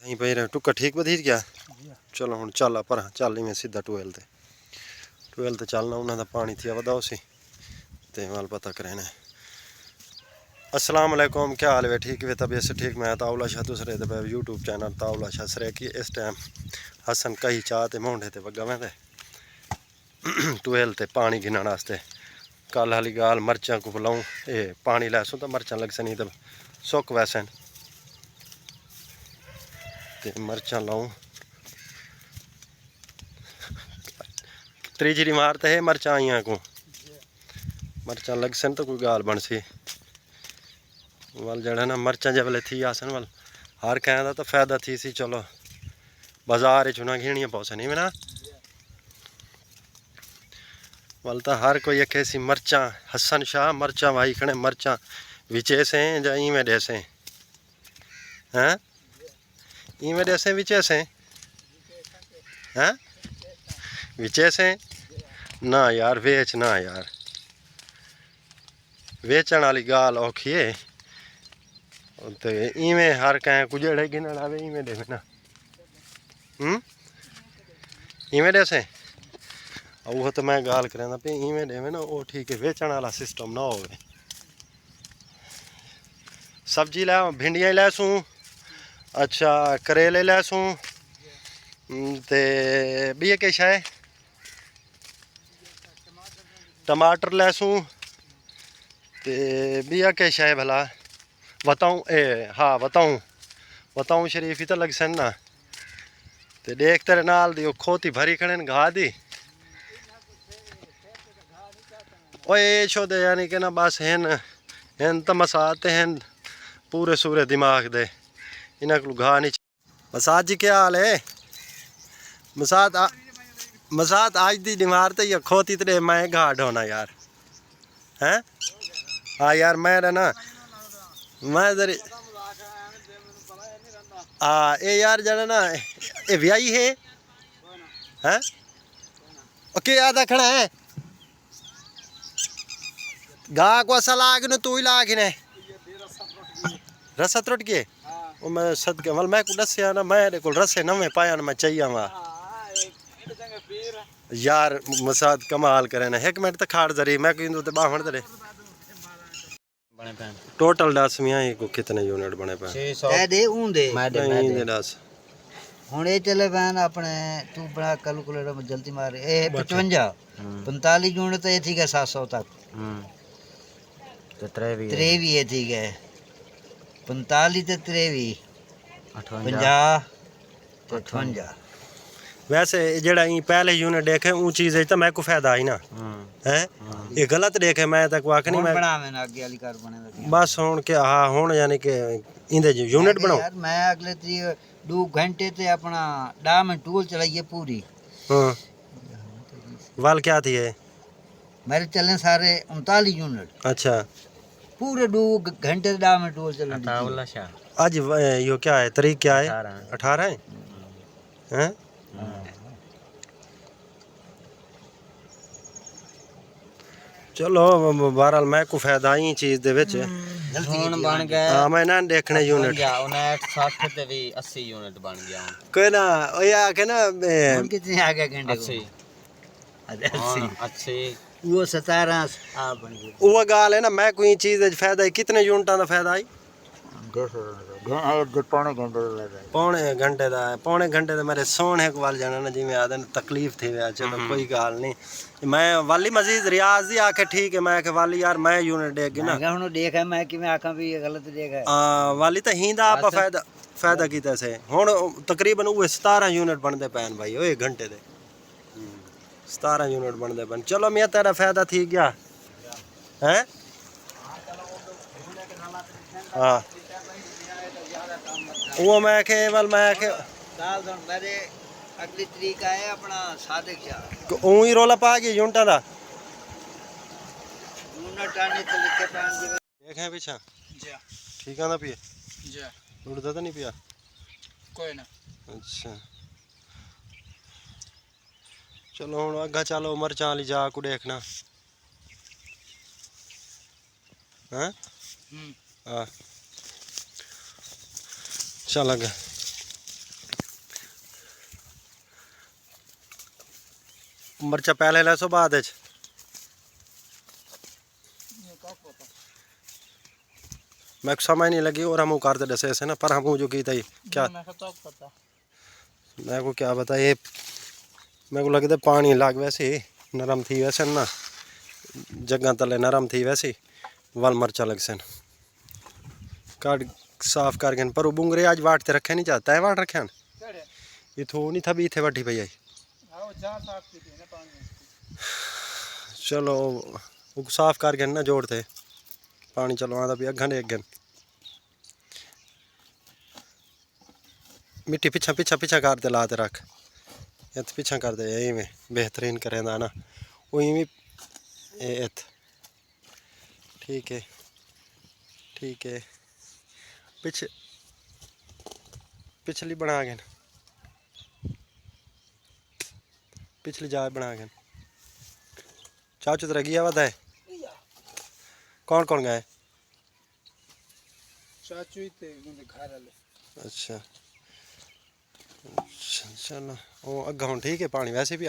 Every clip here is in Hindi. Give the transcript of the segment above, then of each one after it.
कहीं पे रहे टुक्का ठीक बधीज गया। चलो हुण चल पर चल इवें सीधा टूएल ते चलना उन्हां दा पानी थिया वधा उसी ते वाल पता करेना। अस्सलाम वालेकुम, क्या हाल है? ठीक है तबीयत से ठीक। मैं ताउला शाह दूसरे दे यूट्यूब चैनल ताउला शाह सरे की इस टाइम हसन कही चाह ते मोंढे ते वगा में टूएल ते पानी गिनण वास्ते। कल वाली गाल मर्चां को बुलाऊं ये पानी लैसूं तो मर्चां लग सनी तो सुक वैसन ते मर्चां लाऊं। त्रीजी मार ते है मर्चां आइयां को मर्चां लग सन तो कोई गाल बन सी वाल जड़ा ना मर्चां जब ले थी आसन वाल हर कहना तो फायदा थी सी। चलो बाजार चुना घिणियां पौसे नहीं ना वाल तो हर कोई एक ऐसी मर्चां हसन शाह मर्चां भाई खड़े मर्चां विचे से या इवें डेसे हैं इवें डेसे विचे से हैं विचे से ना यार वेच ना यार वेचण वाली गाल औखी है तो इवें हर कहें कुजड़े गिनण आवे इवें दे ना इवें डेसे वो तो मैं गाल करें पे इवें देवे ना वो ठीक है। वेचण वाला सिस्टम ना हो। सब्जी लै भिंडियां लैसूं अच्छा करेले लैसूं ते बीए किश है टमाटर लैसूं ते बिया किश है भला बताऊं ए हाँ बताऊं शरीफ ही तो लग सन ना ते देख तेरे नाल दी खोती भरी खड़े घा दी ओए शो दे यानी कि ना बस हैं तो मसाते हैं पूरे सूरे दिमाग दे इन्हें को घा नहीं। मसाद जी क्या हाल है? मसाद आज दी बीमार तो ये खोती तेरे मैं घा ढोना यार हैं। हाँ यार मैं ना मैं इधर हाँ ये यार जरा ना ये व्याई है हैं ओके आधा खड़ा है गा को असा लाग न तू ही लाग ने रसा त्रुट के वो मैं सद के मल मैं को दसिया ना मैं को रसे नवे पाया ना मैं चाहिए वा यार मसाद कमाल करे ना एक मिनट तक खाड़ जरी मैं कहूं तो बाहण दे बने पैन टोटल 10 मियां को कितने यूनिट बने पे 600 दे ऊं दे मैं दे 10 हुन ए चले पैन अपने तू बड़ा कैलकुलेटर में जल्दी मार ए 55 45 यूनिट तो ये ठीक है 700 तक तो 23 है ठीक है 45 ते 23 50 58 वैसे जेड़ा ई पहले यूनिट देखे ऊ चीज है तो मैं को फायदा आई ना हैं ये गलत देखे मैं तक वाक नहीं मैं बनावे ना आगे वाली कार बने बस हुन के हां हुन यानी के इंदे यूनिट बनाओ यार मैं अगले 2 घंटे ते अपना डा में टूल चलाइए पूरी। हां वाल क्या थी है मेरे चलने सारे 39 यूनिट अच्छा पूरे 2 घंटे डा में टूल चलने ताउला शाह आज यो क्या है तारीख क्या है 18 है हैं चलो बहरहाल मैं को फायदा ही चीज दे विच हुन बन गया हां मैं ना देखने यूनिट 59 60 ते भी 80 यूनिट बन गया कोई ना ओ या के ना कितने आ गए घंटे 80 80 वो 17 आ बन गया वो गाल है ना मैं कोई चीज फायदा कितने यूनिटां दा फायदा आई पौने घंटे मेरे सोने को वाल जाना ना जिमें आदन तकलीफ थी वह चलो कोई गाल नहीं मैं वाली मजीद रियाज दी आके ठीक है मैं वाली यार मैं यूनिट देख ना हुन देख है मैं कि मैं आखा भी ये गलत देख है वाली तो हिंदा आप फायदा कीता से हुन तकरीबन वो 17 यूनिट बनदे पैन भाई ओए घंटे दे 17 यूनिट बनदे पैन। चलो मैं तेरा फायदा थी गया हैं हां वो मैं के वाल मैं के दाल दन मेरे अगली तरीक है अपना सादिक शाह ओ ही रोला पा गया यूनिटा दा यूनिट आने तो लिखे पान जी देखें पीछा जी ठीक है ना पिए जी उड़दा तो नहीं पिया कोई ना अच्छा चलो हुन अगा चलो मरचां वाली जा को देखना हैं हां चल अगे मिर्चा पहले ले सो बाद च मैं समझ नहीं लगी और हम करते दसे ऐसे ना पर हम जो की था क्या मैं को क्या बता ये मैं को लगता पानी लाग वैसे नरम थी वैसे ना जगह तले नरम थी वैसे वाल मरचा लग सन काट साफ कर गए पर वो बुंगरे आज वाट ते रखे नहीं चाहता है वाट रखे ये थो नहीं था भी थे वठी पई आई चलो वो साफ कर गए ना जोड़ते पानी चलो आता भी अगन एक गन मिट्टी पीछा पीछा पीछा करते लाते रख ये पीछा कर दे यही में बेहतरीन करेंदा ना वही में एत ठीक है पीछे पिछली बना गए पिछली जाए बना गए चाचू तेरा गया वह है कौन कौन गए चाचू ही थे घर वाले अच्छा चलो वो अग्गा हूँ ठीक है पानी वैसे भी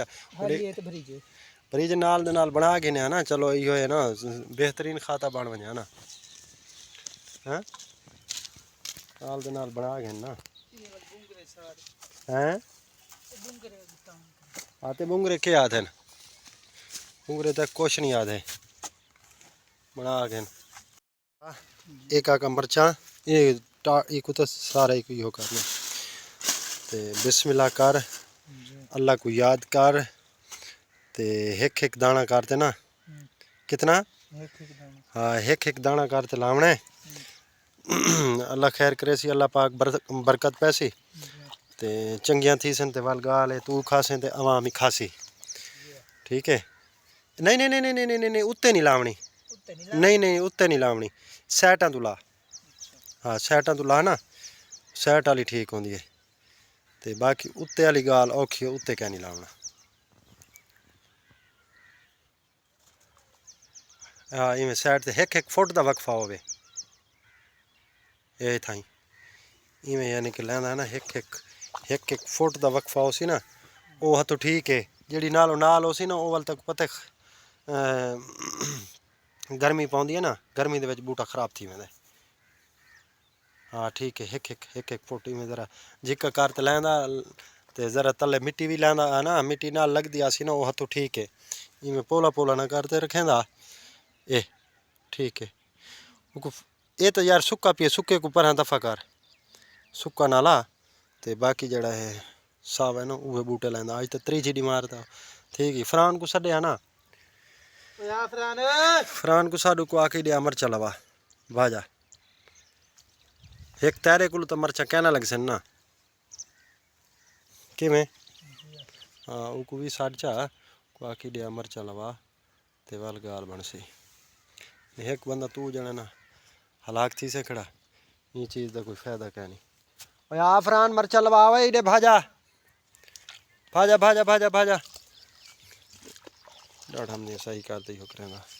भरीज नाल दे नाल बना के ना चलो यो है ना बेहतरीन खाता बन बना ना हैं नाल दे नाल बना के ना हैं आते बुंगरे के याद है बुंगरे तक कुछ नहीं याद है बना के एक आका मरचा ये को तो सारा ही यो करना ते बिस्मिल्लाह कर अल्लाह को याद कर ते एक दाना करते ना कितना हाँ एक दाना करते लावने अल्लाह खैर करे सी अल्लाह पाक बरकत पैसी ते चंगियां थी सन ते वाल गाल है तू खासे ते अवाम ही खासी ठीक है नहीं नहीं नहीं नहीं नहीं नहीं उत्ते नहीं लावनी नहीं उत्ते नहीं लावनी सैटां तू ला हाँ सैटां तू ला ना सैट वाली ठीक होंदी है ते बाकी उत्ते वाली गाल औखी है उत्ते क्या नहीं लावना हाँ इवें साइड ते एक फुट का वक्फा होवे ये थाई इवें यानी कि लैंदा है ना एक फुट का वक्फा हो सी ना वो तो ठीक है जी नालों नाल हो सी ना वो वाल तक पता गर्मी पाँदी है ना गर्मी दे विच बूटा खराब थी वेंदा हाँ ठीक है एक फुट में ज़रा जिक्का कर तो लैंदा ते ज़रा तले मिट्टी भी लैंदा है ना मिट्टी नाल लगदी आसी ना वो तो ठीक है इवें पोला पोला ना करते रखेंदा ए ठीक है ये तो यार सुक्का पिए सुक्के को पर दफा कर सुक्का नाला ते बाकी जड़ा है साव है ना वो बूटे लैंदा आज तो त्रीजी डी मारता ठीक है फरान को सड्या ना फरान को साडू को आके दिया मरचा लवा भाजा एक तेरे को तो मरचा कहना लग सन ना कि में हाँ वो भी साढ़ चा को आके दिया मरचा लवा ते वाल गाल बन सी एक बंदा तू जाना ना हलाक थी से खड़ा ये चीज़ का कोई फायदा क्या नहीं और आ फरान मरचा लवावा इधे भाजा भाजा भाजा भाजा भाजा डॉट हमने सही करते ही हो करेंगे